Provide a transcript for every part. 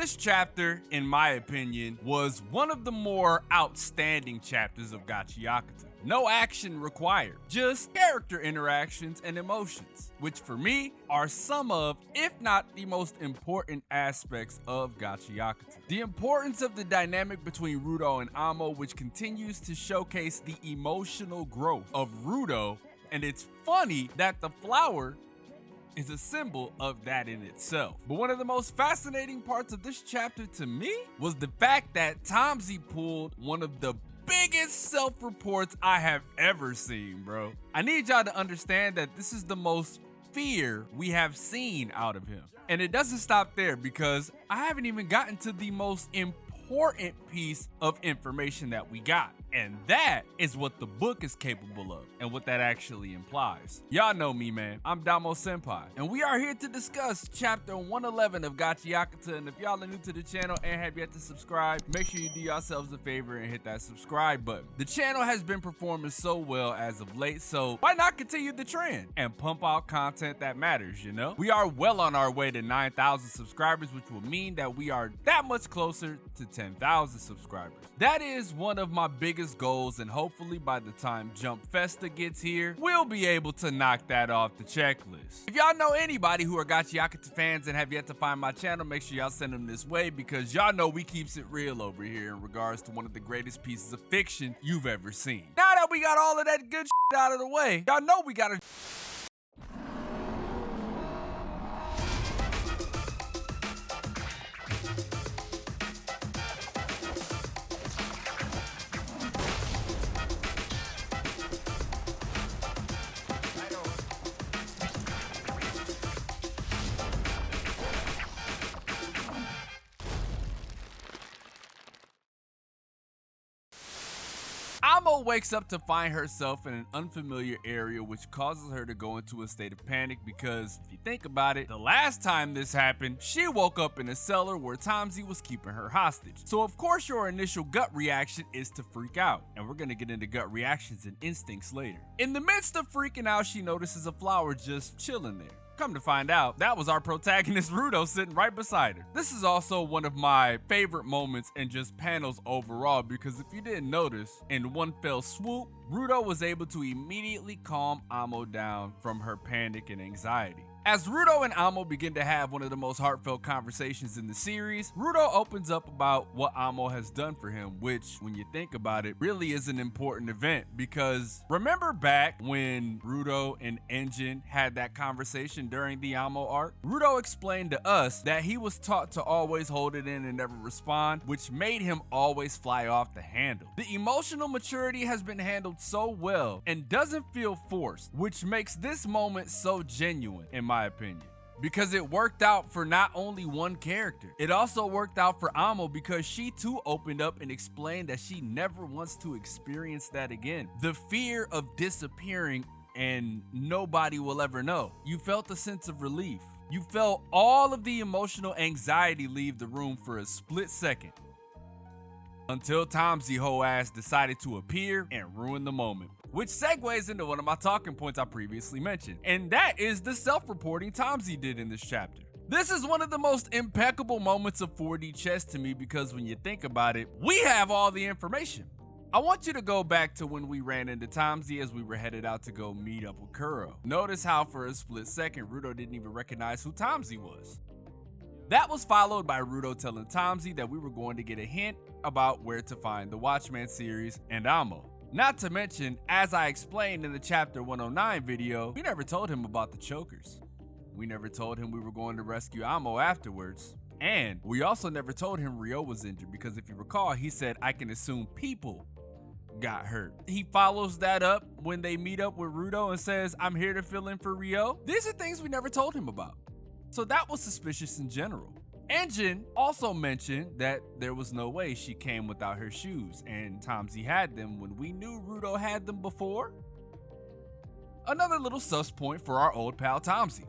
This chapter, in my opinion, was one of the more outstanding chapters of Gachiakuta. No action required, just character interactions and emotions, which for me are some of, if not the most important aspects of Gachiakuta. The importance of the dynamic between Rudo and Amo, which continues to showcase the emotional growth of Rudo, and it's funny that the flower is a symbol of that in itself. But one of the most fascinating parts of this chapter to me was the fact that TAMZY pulled one of the biggest self-reports I have ever seen, bro. I need y'all to understand that this is the most fear we have seen out of him. And it doesn't stop there, because I haven't even gotten to the most important piece of information that we got. And that is what the book is capable of and what that actually implies. Y'all know me, man. I'm DomoSenpai, and we are here to discuss chapter 111 of Gachiakuta. And if y'all are new to the channel and have yet to subscribe, make sure you do yourselves a favor and hit that subscribe button. The channel has been performing so well as of late, so why not continue the trend and pump out content that matters, you know? We are well on our way to 9,000 subscribers, which will mean that we are that much closer to 10,000 subscribers. That is one of my biggest goals, and hopefully by the time Jump Festa gets here, we'll be able to knock that off the checklist. If y'all know anybody who are Gachiakuta fans and have yet to find my channel, make sure y'all send them this way, because y'all know we keeps it real over here in regards to one of the greatest pieces of fiction you've ever seen. Now that we got all of that good shit out of the way, y'all know we gotta Amo wakes up to find herself in an unfamiliar area, which causes her to go into a state of panic, because if you think about it, the last time this happened, she woke up in a cellar where TAMZY was keeping her hostage. So of course your initial gut reaction is to freak out, and we're gonna get into gut reactions and instincts later. In the midst of freaking out, she notices a flower just chilling there. Come to find out, that was our protagonist Rudo sitting right beside her. This is also one of my favorite moments and just panels overall, because if you didn't notice, in one fell swoop, Rudo was able to immediately calm Amo down from her panic and anxiety. As Rudo and Amo begin to have one of the most heartfelt conversations in the series, Rudo opens up about what Amo has done for him, which, when you think about it, really is an important event, because remember back when Rudo and Engine had that conversation during the Amo arc? Rudo explained to us that he was taught to always hold it in and never respond, which made him always fly off the handle. The emotional maturity has been handled so well and doesn't feel forced, which makes this moment so genuine, in my opinion, because it worked out for not only one character, it also worked out for Amo, because she too opened up and explained that she never wants to experience that again. The fear of disappearing and nobody will ever know. You felt a sense of relief. You felt all of the emotional anxiety leave the room for a split second, until TAMZY whole ass decided to appear and ruin the moment. Which segues into one of my talking points I previously mentioned, and that is the self-reporting TAMZY did in this chapter. This is one of the most impeccable moments of 4D chess to me, because when you think about it, we have all the information. I want you to go back to when we ran into TAMZY as we were headed out to go meet up with Kuro. Notice how for a split second, Rudo didn't even recognize who TAMZY was. That was followed by Rudo telling TAMZY that we were going to get a hint about where to find the Watchman series and Amo. Not to mention, as I explained in the chapter 109 video, we never told him about the chokers. We never told him we were going to rescue Amo afterwards. And we also never told him Ryo was injured, because if you recall, he said, I can assume people got hurt. He follows that up when they meet up with Rudo and says, I'm here to fill in for Ryo. These are things we never told him about. So that was suspicious in general. Engine also mentioned that there was no way she came without her shoes, and TAMZY had them when we knew Rudo had them before. Another little sus point for our old pal TAMZY.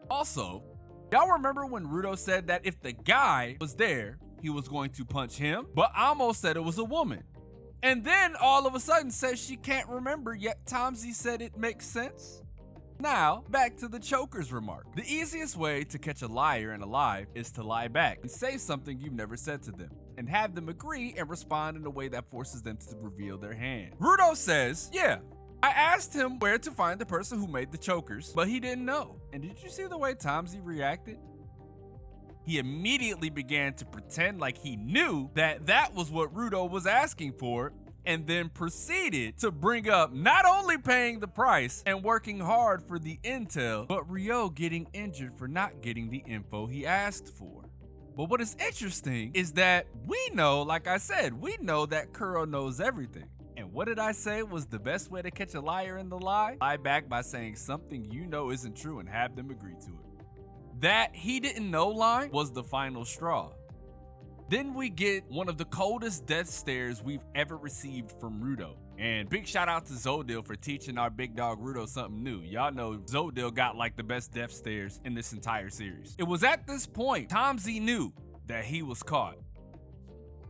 Also, y'all remember when Rudo said that if the guy was there, he was going to punch him? But Amo said it was a woman. And then all of a sudden says she can't remember, yet TAMZY said it makes sense. Now, back to the choker's remark. The easiest way to catch a liar in a lie is to lie back and say something you've never said to them, and have them agree and respond in a way that forces them to reveal their hand. Rudo says, yeah, I asked him where to find the person who made the chokers, but he didn't know. And did you see the way TAMZY reacted? He immediately began to pretend like he knew that that was what Rudo was asking for, and then proceeded to bring up not only paying the price and working hard for the intel, but Ryo getting injured for not getting the info he asked for. But what is interesting is that we know, like I said, we know that Kuro knows everything. And what did I say was the best way to catch a liar in the lie? Lie back by saying something you know isn't true and have them agree to it. That he didn't know line was the final straw. Then we get one of the coldest death stares we've ever received from Rudo. And big shout out to Zodil for teaching our big dog Rudo something new. Y'all know Zodil got like the best death stares in this entire series. It was at this point TAMZY knew that he was caught.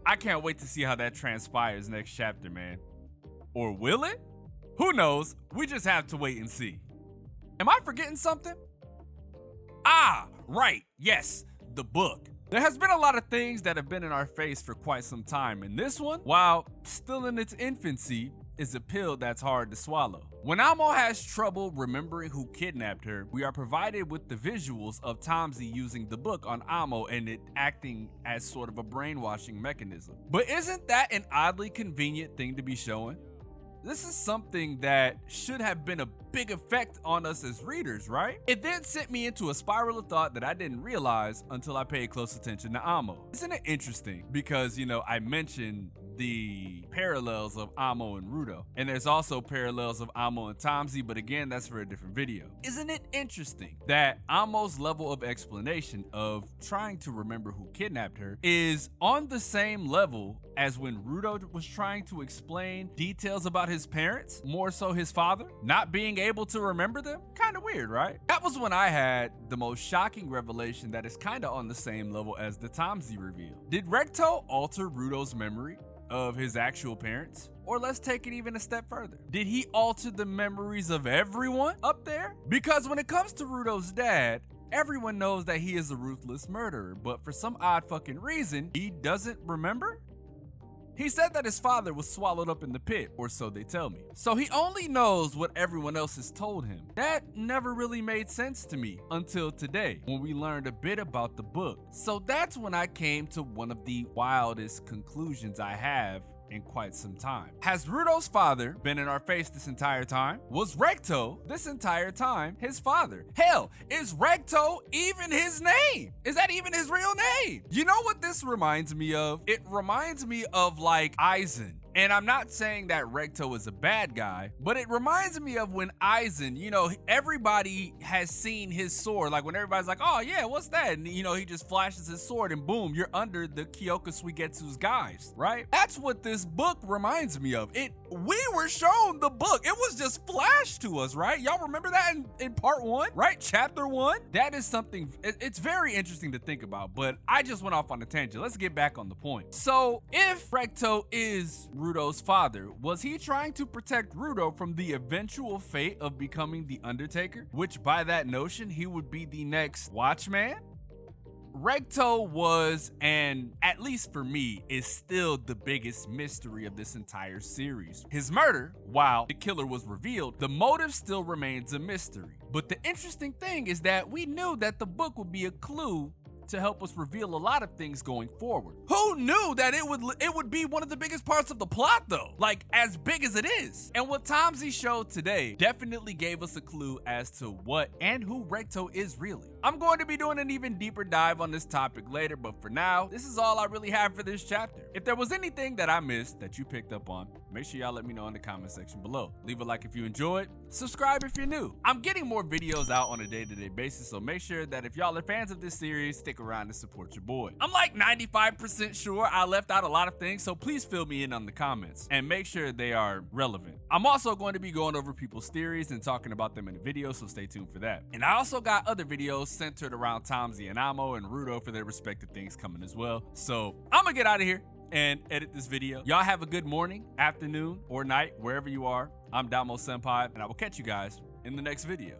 I can't wait to see how that transpires next chapter, man. Or will it? Who knows? We just have to wait and see. Am I forgetting something? Ah, right, yes, the book. There has been a lot of things that have been in our face for quite some time, and this one, while still in its infancy, is a pill that's hard to swallow. When Amo has trouble remembering who kidnapped her, we are provided with the visuals of TAMZY using the book on Amo and it acting as sort of a brainwashing mechanism. But isn't that an oddly convenient thing to be showing? This is something that should have been a big effect on us as readers, right? It then sent me into a spiral of thought that I didn't realize until I paid close attention to Amo. Isn't it interesting? Because, I mentioned the parallels of Amo and Rudo, and there's also parallels of Amo and TAMZY, but again, that's for a different video. Isn't it interesting that Amo's level of explanation of trying to remember who kidnapped her is on the same level as when Rudo was trying to explain details about his parents, more so his father, not being able to remember them? Kind of weird, right? That was when I had the most shocking revelation that is kind of on the same level as the TAMZY reveal. Did Recto alter Rudo's memory of his actual parents? Or let's take it even a step further. Did he alter the memories of everyone up there? Because when it comes to Rudo's dad, everyone knows that he is a ruthless murderer, but for some odd fucking reason, he doesn't remember? He said that his father was swallowed up in the pit, or so they tell me. So he only knows what everyone else has told him. That never really made sense to me until today, when we learned a bit about the book. So that's when I came to one of the wildest conclusions I have in quite some time. Has Rudo's father been in our face this entire time? Was Recto this entire time his father? Hell, is Recto even his name? Is that even his real name? You know what this reminds me of? It reminds me of like Aizen. And I'm not saying that Recto is a bad guy, but it reminds me of when Aizen, everybody has seen his sword. Like when everybody's like, oh yeah, what's that? And he just flashes his sword and boom, you're under the Kyoka Suigetsu's guise, right? That's what this book reminds me of. We were shown the book. It was just flashed to us, right? Y'all remember that in part 1, right? Chapter 1? That is something, it's very interesting to think about, but I just went off on a tangent. Let's get back on the point. So if Recto is Rudo's father, was he trying to protect Rudo from the eventual fate of becoming the Undertaker? Which by that notion, he would be the next Watchman? Recto was, and at least for me, is still the biggest mystery of this entire series. His murder, while the killer was revealed, the motive still remains a mystery. But the interesting thing is that we knew that the book would be a clue to help us reveal a lot of things going forward. Who knew that it would be one of the biggest parts of the plot though? Like as big as it is. And what TAMZY showed today definitely gave us a clue as to what and who Recto is really. I'm going to be doing an even deeper dive on this topic later, but for now, this is all I really have for this chapter. If there was anything that I missed that you picked up on, make sure y'all let me know in the comment section below. Leave a like if you enjoyed, subscribe if you're new. I'm getting more videos out on a day-to-day basis, so make sure that if y'all are fans of this series, stick around and support your boy. I'm like 95% sure I left out a lot of things, so please fill me in on the comments and make sure they are relevant. I'm also going to be going over people's theories and talking about them in a video, so stay tuned for that. And I also got other videos centered around TAMZY and Amo and Rudo for their respective things coming as well. So I'm gonna get out of here and edit this video. Y'all have a good morning, afternoon, or night, wherever you are. I'm DomoSenpai, and I will catch you guys in the next video.